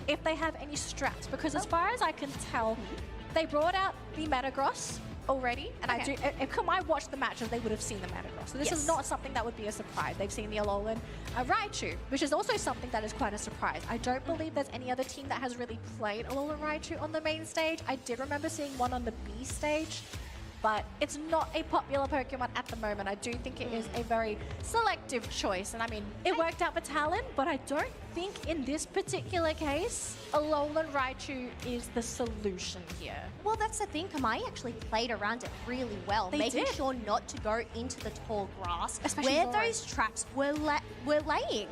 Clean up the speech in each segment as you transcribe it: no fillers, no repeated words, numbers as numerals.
if they have any strats, because as far as I can tell, they brought out the Metagross already, and I do. If Komai watched the matches, they would have seen the Metagross. So this is not something that would be a surprise. They've seen the Alolan Raichu, which is also something that is quite a surprise. I don't believe there's any other team that has really played Alolan Raichu on the main stage. I did remember seeing one on the B stage, but it's not a popular Pokemon at the moment. I do think it is a very selective choice. And I mean, it worked out for Talon, but I don't think in this particular case, Alolan Raichu is the solution here. Well, that's the thing. Komai actually played around it really well, making sure not to go into the tall grass, especially where those traps were laying.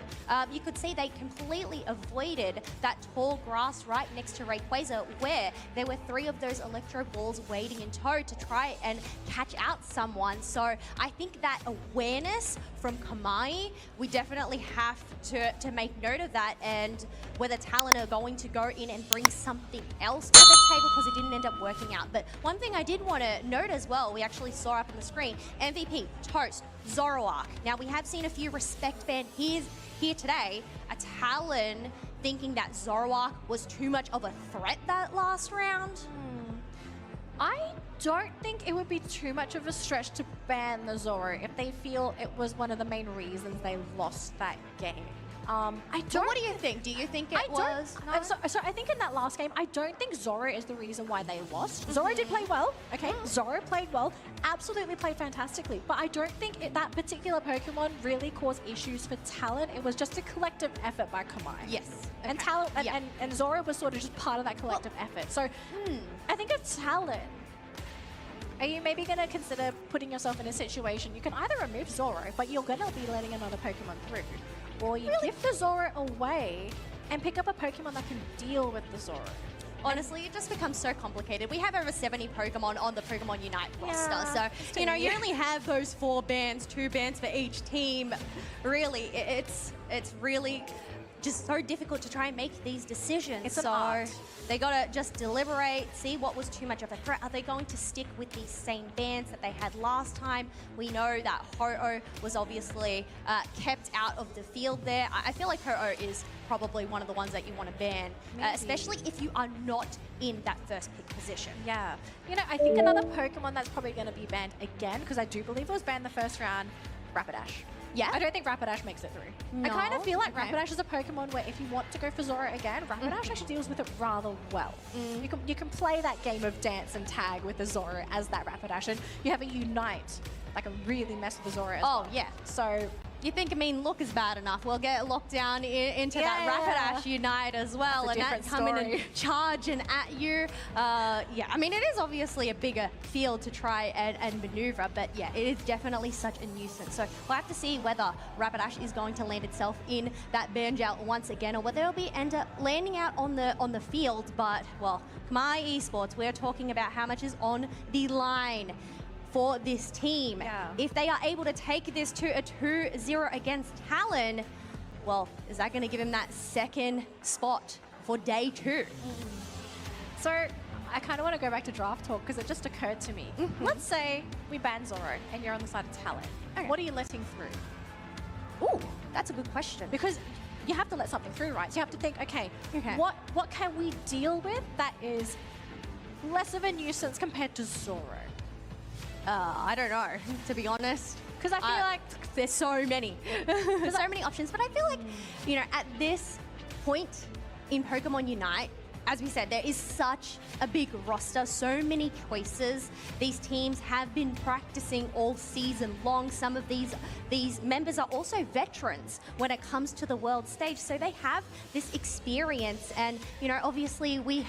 You could see they completely avoided that tall grass right next to Rayquaza, where there were 3 of those Electro Balls waiting in tow to try and catch out someone. So I think that awareness from Komai, we definitely have to make note of that, and whether Talon are going to go in and bring something else to the table, because it didn't end up working out. But one thing I did want to note as well, we actually saw up on the screen, MVP, Toast, Zoroark. Now we have seen a few respect band here today. A Talon thinking that Zoroark was too much of a threat that last round. I don't think it would be too much of a stretch to ban the Zoro if they feel it was one of the main reasons they lost that game. I don't. What do you think? Do you think it was? No? So I think in that last game, I don't think Zoro is the reason why they lost. Zoro did play well, okay? Zoro played well, absolutely played fantastically. But I don't think that particular Pokemon really caused issues for Talon. It was just a collective effort by Komai. Yes. Okay. And Talon and Zoro was sort of just part of that collective effort. So I think it's Talon. Are you maybe going to consider putting yourself in a situation, you can either remove Zoro, but you're going to be letting another Pokemon through, or you give the Zoro away and pick up a Pokemon that can deal with the Zoro. Honestly, it just becomes so complicated. We have over 70 Pokemon on the Pokemon Unite roster, so you know you only have those 4 bands, 2 bands for each team. Really, it's really just so difficult to try and make these decisions. It's an art. They gotta just deliberate, see what was too much of a threat. Are they going to stick with these same bands that they had last time? We know that Ho-Oh was obviously kept out of the field there. I feel like Ho-Oh is probably one of the ones that you want to ban, especially if you are not in that first pick position. Yeah. You know, I think another Pokemon that's probably going to be banned again, because I do believe it was banned the first round, Rapidash. Yeah? I don't think Rapidash makes it through. No? I kind of feel like Rapidash is a Pokemon where if you want to go for Zoro again, Rapidash actually deals with it rather well. You can play that game of dance and tag with the Zoro as that Rapidash, and you have a Unite that can really mess with the Zoro as well. Yeah. So you think, I mean, look is bad enough. We'll get locked down into that Rapidash Unite as well, and that coming and charging at you. Yeah, I mean, it is obviously a bigger field to try and maneuver, but yeah, it is definitely such a nuisance. So we'll have to see whether Rapidash is going to land itself in that Banjal once again, or whether it'll be end up landing out on the field. But well, Komai Esports, we're talking about how much is on the line for this team. If they are able to take this to a 2-0 against Talon, well, is that going to give him that second spot for day 2? So I kind of want to go back to draft talk, because it just occurred to me. Let's say we ban Zoro and you're on the side of Talon. What are you letting through? Ooh, that's a good question. Because you have to let something through, right? So you have to think, okay, what can we deal with that is less of a nuisance compared to Zoro? I don't know, to be honest. Because I feel like there's so many. There's so many options. But I feel like, you know, at this point in Pokemon Unite, as we said, there is such a big roster, so many choices. These teams have been practicing all season long. Some of these members are also veterans when it comes to the world stage, so they have this experience. And, you know, obviously there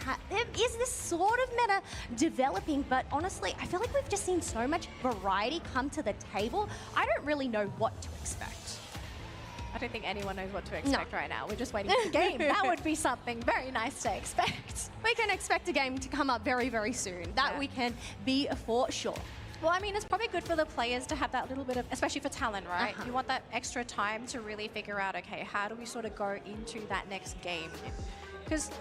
is this sort of meta developing, but honestly, I feel like we've just seen so much variety come to the table. I don't really know what to expect. I don't think anyone knows what to expect right now. We're just waiting for the game. That would be something very nice to expect. We can expect a game to come up very, very soon. That we can be for sure. Well, I mean, it's probably good for the players to have that little bit of, especially for Talon, right? You want that extra time to really figure out, okay, how do we sort of go into that next game? Because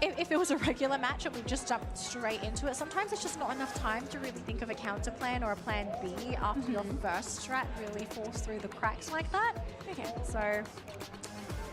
if it was a regular match and we just jumped straight into it, sometimes it's just not enough time to really think of a counter plan or a plan B after your first strat really falls through the cracks like that. So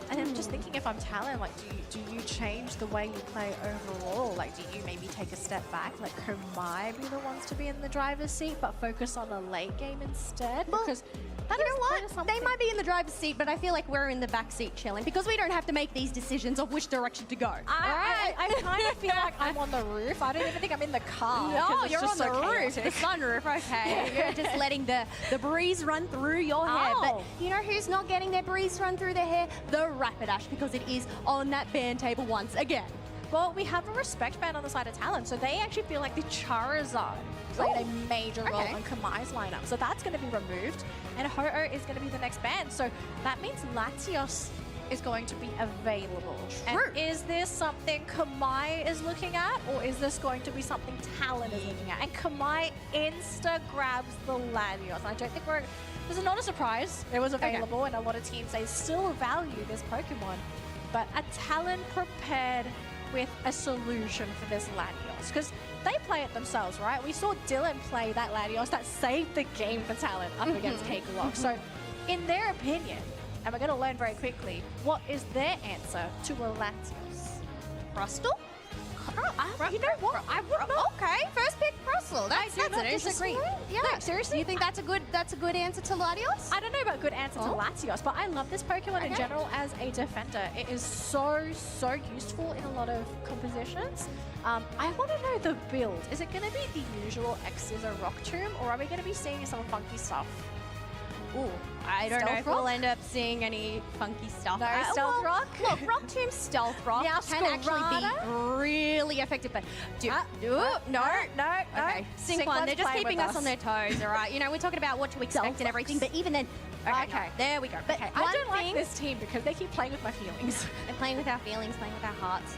And I'm just thinking, if I'm Talon, like, do you change the way you play overall? Like, do you maybe take a step back, like Komai be the ones to be in the driver's seat, but focus on a late game instead? Well, because you know what? They might be in the driver's seat, but I feel like we're in the back seat chilling because we don't have to make these decisions of which direction to go. I kind of feel like I'm on the roof. I don't even think I'm in the car. No, it's you're just on the so roof, chaotic. the sunroof, okay. You're just letting the breeze run through your hair. But you know who's not getting their breeze run through their hair? The Rapidash, because it is on that band table once again. Well, we have a respect band on the side of Talon, so they actually feel like the Charizard played a major role on Komai's lineup. So that's going to be removed, and Ho-Oh is going to be the next band. So that means Latios is going to be available. True. And is this something Komai is looking at, or is this going to be something Talon is looking at? And Komai insta-grabs the Latios. And I don't think this is not a surprise. It was available, and a lot of teams, they still value this Pokemon. But a Talon prepared with a solution for this Latios, because they play it themselves, right? We saw Dylan play that Latios that saved the game for Talon up against Cakewalk. So in their opinion, and we're going to learn very quickly, what is their answer to a Latios? Crustle? You know what? I would not. Okay, first pick Crustle. That's an disagree. Yeah, No, seriously? You think that's a good answer to Latios? I don't know about good answer to Latios, but I love this Pokemon in general as a defender. It is so useful in a lot of compositions. I want to know the build. Is it going to be the usual X-Scissor Rock Tomb, or are we going to be seeing some funky stuff? Ooh, I don't know if Stealth we'll Rock? end up seeing any funky stuff. No Stealth Rock? Look, Rock Tomb Stealth Rock can actually be really effective, but no. Okay, Sync One, they're just keeping us on their toes, all right? You know, we're talking about what to expect and everything, but even then, okay, no, there we go. But I don't like this team because they keep playing with my feelings. They're playing with our feelings, playing with our hearts.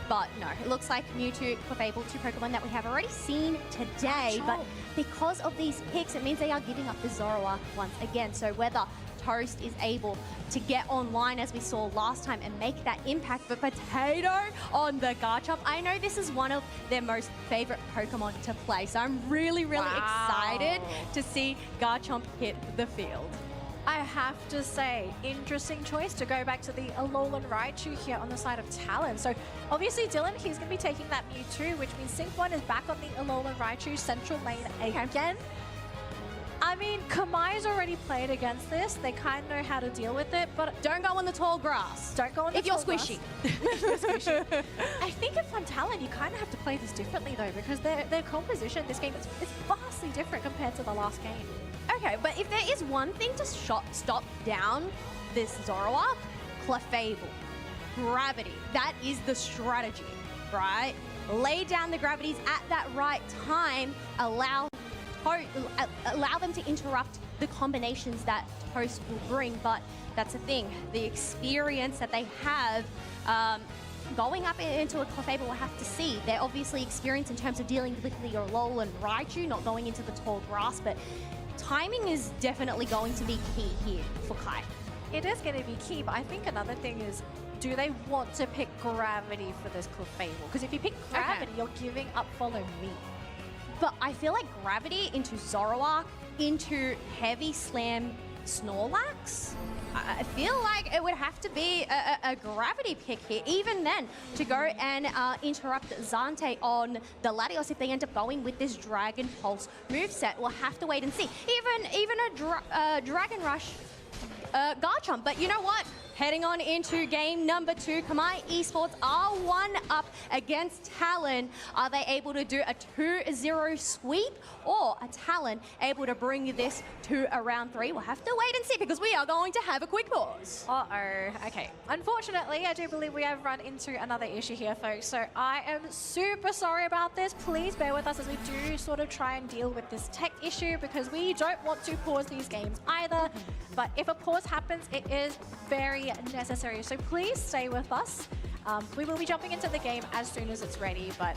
But no, it looks like Mewtwo, Clefable, two Pokemon that we have already seen today. But because of these picks, it means they are giving up the Zoroark once again. So whether Toast is able to get online as we saw last time and make that impact, but Potato on the Garchomp, I know this is one of their most favorite Pokemon to play. So I'm really excited to see Garchomp hit the field. I have to say, interesting choice to go back to the Alolan Raichu here on the side of Talon. So obviously Dylan, he's going to be taking that Mewtwo, which means Sync One is back on the Alolan Raichu central lane again. I mean, Komai's already played against this. They kind of know how to deal with it, but Don't go on the tall grass. don't go on the If you're tall grass. squishy. Squishy. I think if I'm Talon, you kind of have to play this differently though, because their composition, this game, is vastly different compared to the last game. Okay, but if there is one thing to stop down this Zoroark, Clefable, Gravity, that is the strategy, right? Lay down the gravities at that right time, allow them to interrupt the combinations that Toast will bring, but that's the thing, the experience that they have going up into a Clefable, we'll have to see. They're obviously experienced in terms of dealing with the Alolan Raichu, not going into the tall grass, but timing is definitely going to be key here for Kai. It is going to be key, but I think another thing is, do they want to pick Gravity for this Clefable? Because if you pick Gravity, you're giving up Follow Me. But I feel like Gravity into Zoroark, into Heavy Slam Snorlax, I feel like it would have to be a Gravity pick here. Even then, to go and interrupt Zante on the Latios if they end up going with this Dragon Pulse moveset. We'll have to wait and see. Even a Dragon Rush Garchomp. But you know what? Heading on into game number 2, Komai Esports are 1-up against Talon. Are they able to do a 2-0 sweep, or a Talon able to bring this to a round 3? We'll have to wait and see, because we are going to have a quick pause. Uh-oh. Okay. Unfortunately, I do believe we have run into another issue here, folks. So I am super sorry about this. Please bear with us as we do sort of try and deal with this tech issue, because we don't want to pause these games either. But if a pause happens, it is very necessary. So please stay with us. We will be jumping into the game as soon as it's ready, but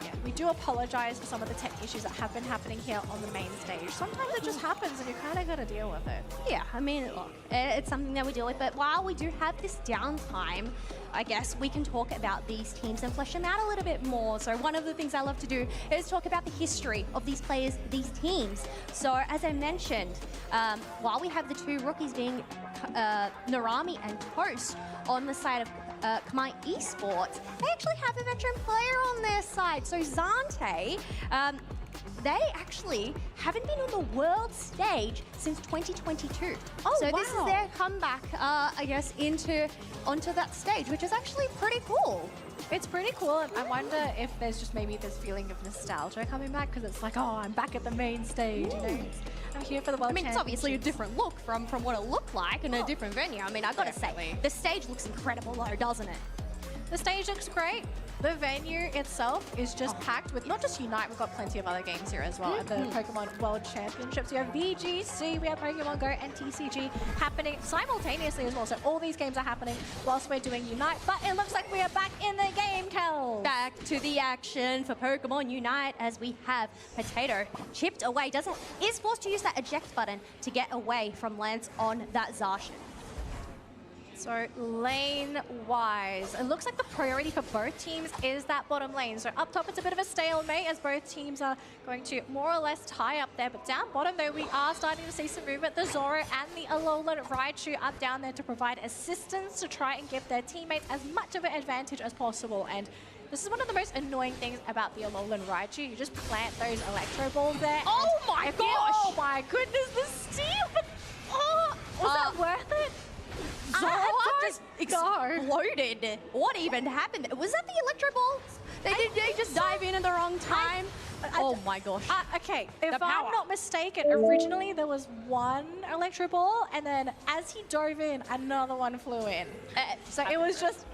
yeah, we do apologize for some of the tech issues that have been happening here on the main stage. Sometimes it just happens and you kind of got to deal with it. Yeah, I mean, look, it's something that we deal with, but while we do have this downtime, I guess we can talk about these teams and flesh them out a little bit more. So one of the things I love to do is talk about the history of these players, these teams. So as I mentioned, while we have the two rookies being Narami and Toast on the side of Komai Esport, they actually have a veteran player on their side. So Zante, they actually haven't been on the world stage since 2022. Oh, so wow. This is their comeback, I guess, onto that stage, which is actually pretty cool. It's pretty cool, and I wonder if there's just maybe this feeling of nostalgia coming back, because it's like, oh, I'm back at the main stage, you know? I'm here for the World It's obviously a different look from what it looked like in a different venue. I mean, I've got to say, the stage looks incredible though, doesn't it? The stage looks great. The venue itself is just packed with not just Unite, we've got plenty of other games here as well. At the Pokemon World Championships, we have VGC, we have Pokemon Go and TCG happening simultaneously as well. So all these games are happening whilst we're doing Unite, but it looks like we are back in the game, Kel. Back to the action for Pokemon Unite as we have Potato chipped away. Is forced to use that eject button to get away from Lance on that Zacian. So lane-wise, it looks like the priority for both teams is that bottom lane. So up top, it's a bit of a stalemate as both teams are going to more or less tie up there. But down bottom, though, we are starting to see some movement. The Zoro and the Alolan Raichu are down there to provide assistance to try and give their teammates as much of an advantage as possible. And this is one of the most annoying things about the Alolan Raichu. You just plant those Electro Balls there. Oh my gosh! Oh my goodness, the steal! But, oh, was that worth it? Zoro just exploded. What even happened? Was that the Electro Balls? Did they just dive in at the wrong time? Oh my gosh. Okay, if I'm not mistaken, originally there was one Electro Ball, and then as he dove in, another one flew in. So it was just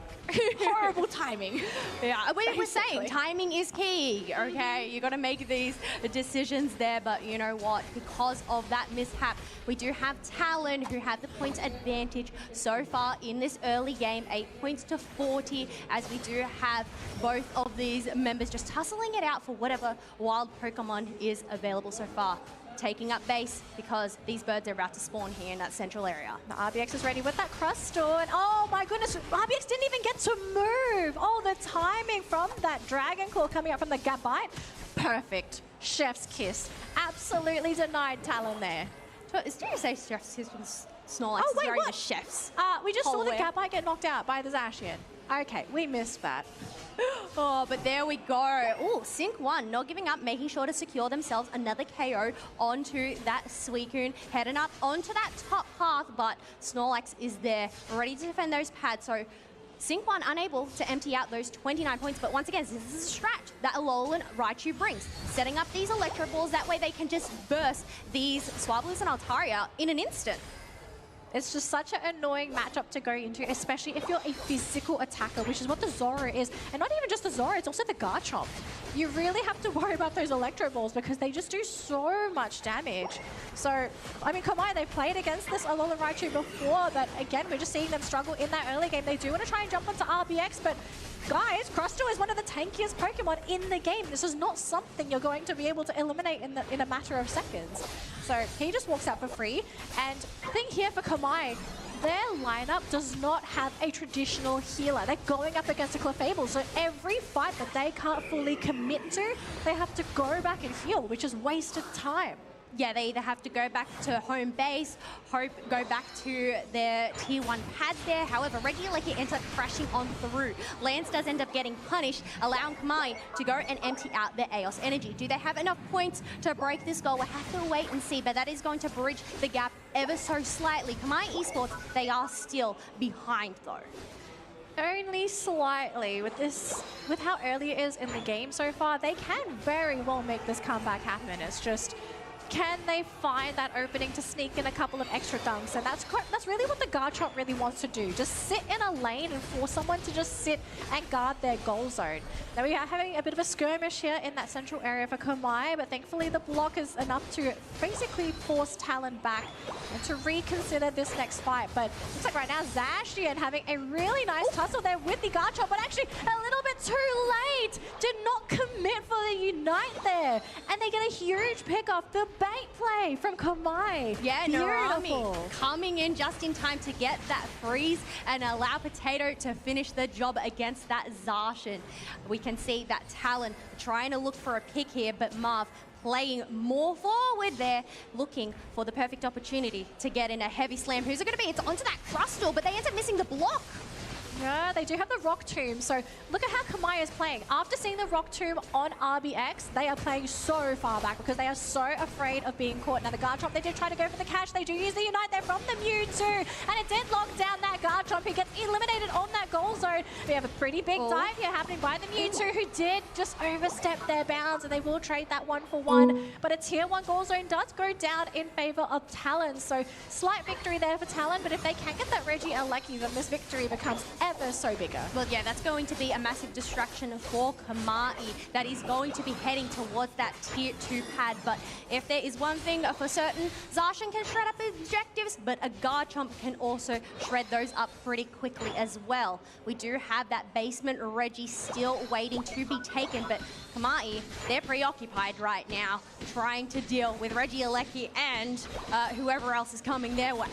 horrible timing. Yeah, we're saying timing is key, okay? You got to make these decisions there, but you know what? Because of that mishap, we do have Talon who have the points advantage so far in this early game, 8 points to 40, as we do have both of these members just tussling it out for whatever wild Pokemon is available so far. Taking up base because these birds are about to spawn here in that central area. The RBX is ready with that Crustle, and oh my goodness, RBX didn't even get to move. Oh, the timing from that Dragon Claw coming out from the Gap Bite. Perfect. Chef's kiss. Absolutely denied Talon there. Did you say Chef's kiss from Snorlax? Oh, wait, what? The Chef's. We just saw the Gap Bite get knocked out by the Zacian. Okay, we missed that. Oh, but there we go. Oh, Sync 1 not giving up, making sure to secure themselves another KO onto that Suicune, heading up onto that top path, but Snorlax is there, ready to defend those pads. So Sync 1 unable to empty out those 29 points, but once again, this is a strat that Alolan Raichu brings, setting up these Electro Balls. That way they can just burst these Swablu's and Altaria in an instant. It's just such an annoying matchup to go into, especially if you're a physical attacker, which is what the Zoro is. And not even just the Zoro, it's also the Garchomp. You really have to worry about those Electro Balls because they just do so much damage. So, I mean, Komai, they played against this Alolan Raichu before, but again, we're just seeing them struggle in that early game. They do want to try and jump onto RBX, but guys, Crustle is one of the tankiest Pokemon in the game. This is not something you're going to be able to eliminate in a matter of seconds. So he just walks out for free. And the thing here for Komai, their lineup does not have a traditional healer. They're going up against a Clefable, so every fight that they can't fully commit to, they have to go back and heal, which is wasted time. Yeah, they either have to go back to home base, go back to their tier 1 pad there. However, regularly he ends up crashing on through. Lance does end up getting punished, allowing Komai to go and empty out their Eos energy. Do they have enough points to break this goal? We'll have to wait and see, but that is going to bridge the gap ever so slightly. Komai Esports, they are still behind though. Only slightly. With how early it is in the game so far, they can very well make this comeback happen. It's just can they find that opening to sneak in a couple of extra dunks? And that's really what the Garchomp really wants to do. Just sit in a lane and force someone to just sit and guard their goal zone. Now we are having a bit of a skirmish here in that central area for Komai, but thankfully the block is enough to basically force Talon back and to reconsider this next fight. But looks like right now Zacian having a really nice tussle there with the Garchomp, but actually a little bit too late. Did not commit for the Unite there. And they get a huge pick off the bait play from Komai. Yeah, Narami coming in just in time to get that freeze and allow Potato to finish the job against that Zacian. We can see that Talon trying to look for a pick here, but Marv playing more forward there, looking for the perfect opportunity to get in a heavy slam. Who's it going to be? It's onto that Crustal, but they end up missing the block. Yeah, they do have the Rock Tomb. So look at how Komai is playing. After seeing the Rock Tomb on RBX, they are playing so far back because they are so afraid of being caught. Now the Garchomp, they did try to go for the catch. They do use the Unite there from the Mewtwo. And it did lock down that Garchomp. He gets eliminated on that goal zone. We have a pretty big dive here happening by the Mewtwo, who did just overstep their bounds, and they will trade that 1-for-1. But a tier 1 goal zone does go down in favor of Talon. So slight victory there for Talon, but if they can get that Reggie Alecki, then this victory becomes ever so bigger. Well, yeah, that's going to be a massive distraction for Komai that is going to be heading towards that tier 2 pad. But if there is one thing for certain, Zacian can shred up objectives, but a Garchomp can also shred those up pretty quickly as well. We do have that basement Reggie still waiting to be taken, but Komai, they're preoccupied right now, trying to deal with Reggie Alecki and whoever else is coming their way.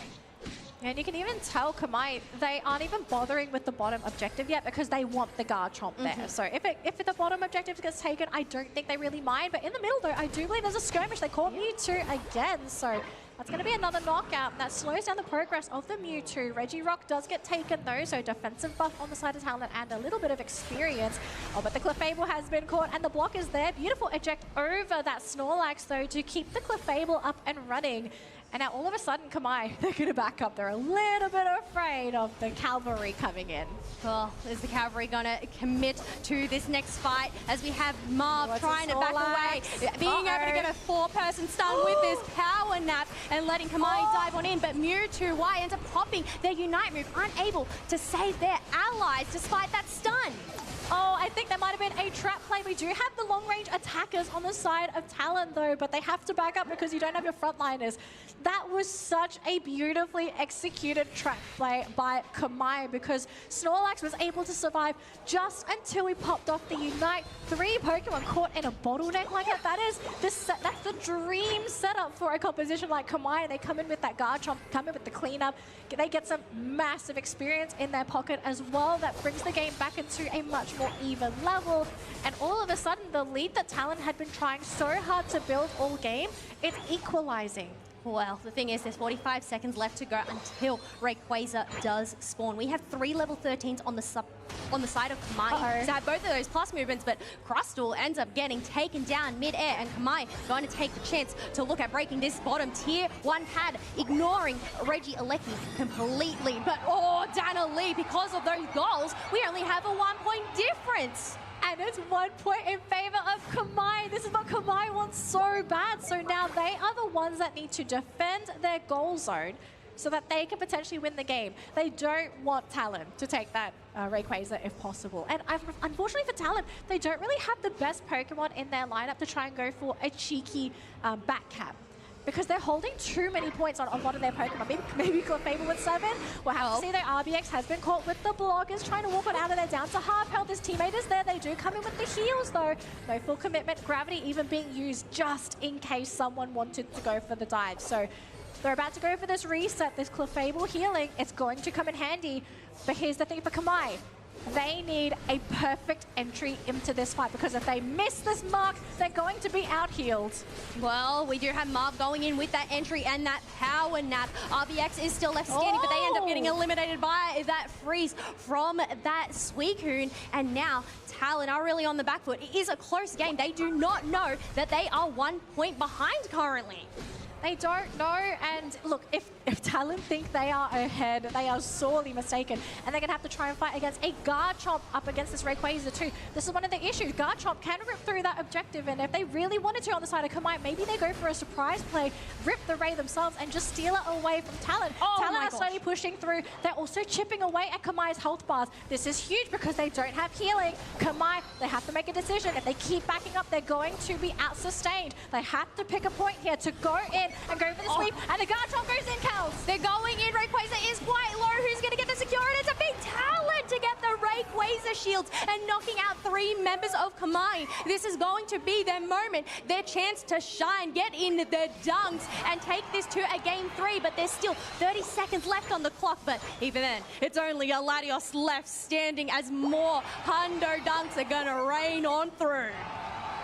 And you can even tell Komai, they aren't even bothering with the bottom objective yet because they want the Garchomp there. So if the bottom objective gets taken, I don't think they really mind. But in the middle, though, I do believe there's a skirmish. They caught Mewtwo again. So that's going to be another knockout. And that slows down the progress of the Mewtwo. Regirock does get taken, though. So defensive buff on the side of Talon and a little bit of experience. Oh, but the Clefable has been caught and the block is there. Beautiful eject over that Snorlax, though, to keep the Clefable up and running. And now all of a sudden, Komai, they're going to back up. They're a little bit afraid of the cavalry coming in. Well, is the cavalry going to commit to this next fight as we have Marv trying to back away, being able to get a 4-person stun with this power nap and letting Komai dive on in. But Mewtwo, why ends up popping their Unite move, unable to save their allies despite that stun. Oh, I think there might have been a trap play. We do have the long-range attackers on the side of Talon, though, but they have to back up because you don't have your frontliners. That was such a beautifully executed trap play by Komai because Snorlax was able to survive just until we popped off the Unite. 3 Pokemon caught in a bottleneck like that. That's the dream setup for a composition like Komai. They come in with that Garchomp, come in with the cleanup. They get some massive experience in their pocket as well. That brings the game back into a much more even level. And all of a sudden, the lead that Talon had been trying so hard to build all game, it's equalizing. Well, the thing is, there's 45 seconds left to go until Rayquaza does spawn. We have 3 level 13s on the side of Komai. So have both of those plus movements, but Crustal ends up getting taken down mid-air, and Komai going to take the chance to look at breaking this bottom tier 1 pad, ignoring Reggie Alecki completely. But Dana Lee, because of those goals, we only have a 1-point difference. And it's 1 point in favor of Komai. This is what Komai wants so bad. So now they are the ones that need to defend their goal zone so that they can potentially win the game. They don't want Talon to take that Rayquaza if possible. And unfortunately for Talon, they don't really have the best Pokemon in their lineup to try and go for a cheeky back cap, because they're holding too many points on a lot of their Pokemon. Maybe Clefable with 7. We'll have to see their RBX has been caught with the block, is trying to walk on out of there down to half health. His teammate is there. They do come in with the heals, though. No full commitment. Gravity even being used just in case someone wanted to go for the dive. So they're about to go for this reset, this Clefable healing. It's going to come in handy. But here's the thing for Komai. They need a perfect entry into this fight, because if they miss this mark, they're going to be out-healed. Well, we do have Marv going in with that entry and that power nap. RBX is still left standing, but they end up getting eliminated by that freeze from that Suicune. And now Talon are really on the back foot. It is a close game. They do not know that they are 1 point behind currently. They don't know. And look, if Talon think they are ahead, they are sorely mistaken. And they're going to have to try and fight against a Garchomp up against this Rayquaza too. This is one of the issues. Garchomp can rip through that objective. And if they really wanted to on the side of Komai, maybe they go for a surprise play, rip the Ray themselves, and just steal it away from Talon. Talon are slowly pushing through. They're also chipping away at Komai's health bars. This is huge because they don't have healing. Komai, they have to make a decision. If they keep backing up, they're going to be out-sustained. They have to pick a point here to go in and go for the sweep. And the Garchomp goes in, Kels. They're going in. Rayquaza is quite low. Who's going to get the secure? And it's a big Talon to get the Rayquaza shields and knocking out 3 members of Komai. This is going to be their moment, their chance to shine, get in their dunks and take this to a game 3. But there's still 30 seconds left on the clock. But even then, it's only a Latios left standing as more Hundo dunks are going to rain on through.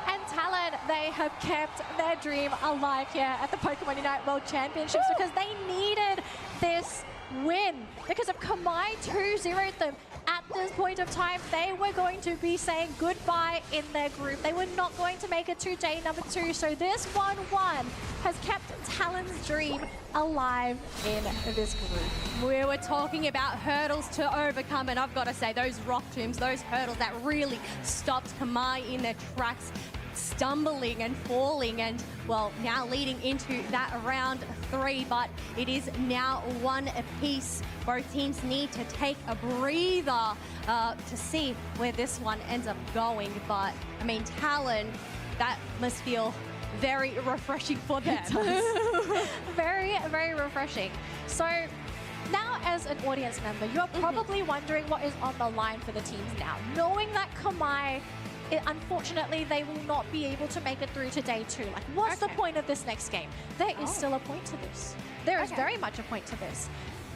And Talon, they have kept their dream alive here at the Pokemon Unite World Championships because they needed this win. Because if Komai 2-0'd them at this point of time, they were going to be saying goodbye in their group. They were not going to make it to day number 2. So this 1-1 has kept Talon's dream alive in this group. We were talking about hurdles to overcome, and I've got to say, those rock tombs, those hurdles that really stopped Komai in their tracks, stumbling and falling, and well, now leading into that round 3, but it is now 1 apiece. Both teams need to take a breather to see where this one ends up going. But I mean, Talon, that must feel very refreshing for them. Very, very refreshing. So now, as an audience member, you're probably wondering what is on the line for the teams now, knowing that Komai, unfortunately, they will not be able to make it through to day 2. Like, what's the point of this next game? There is still a point to this. There is very much a point to this.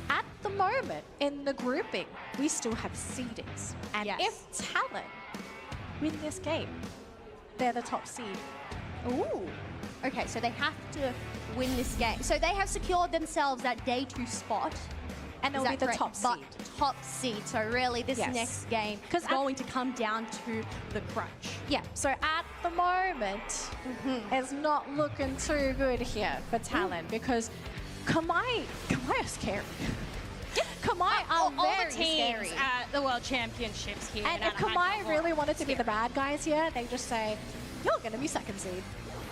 At the moment, in the grouping, we still have seedings. And if Talon win this game, they're the top seed. Ooh. Okay, so they have to win this game. So they have secured themselves that day 2 spot. And they'll be the top seed. But top seed. So really, this next game is going to come down to the crunch. Yeah. So at the moment, it's not looking too good here for Talon because Komai are scary. Komai are very scary at the World Championships here. And if Komai really wanted to be the bad guys here, they just say, "You're going to be second seed.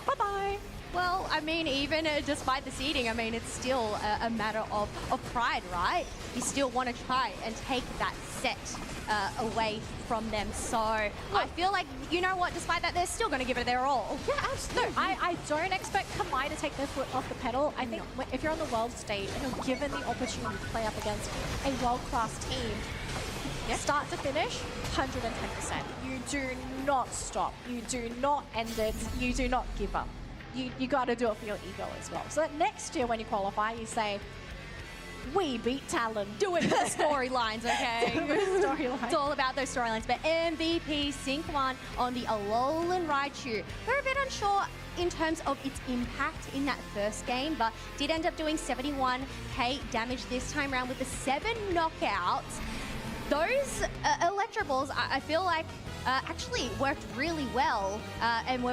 Bye-bye." Well, I mean, even despite the seeding, I mean, it's still a matter of pride, right? You still want to try and take that set away from them. So I feel like, you know what, despite that, they're still going to give it their all. Yeah, absolutely. I don't expect Komai to take their foot off the pedal. I think if you're on the world stage and you're given the opportunity to play up against a world-class team, start to finish, 110%. You do not stop. You do not end it. You do not give up. You got to do it for your ego as well. So that next year when you qualify, you say, we beat Talon. Do it for the storylines, okay? Storylines. It's all about those storylines. But MVP Sync 1 on the Alolan Raichu. We're a bit unsure in terms of its impact in that first game, but did end up doing 71k damage this time around with the 7 knockouts. Those Electro Balls, I feel like, actually worked really well and were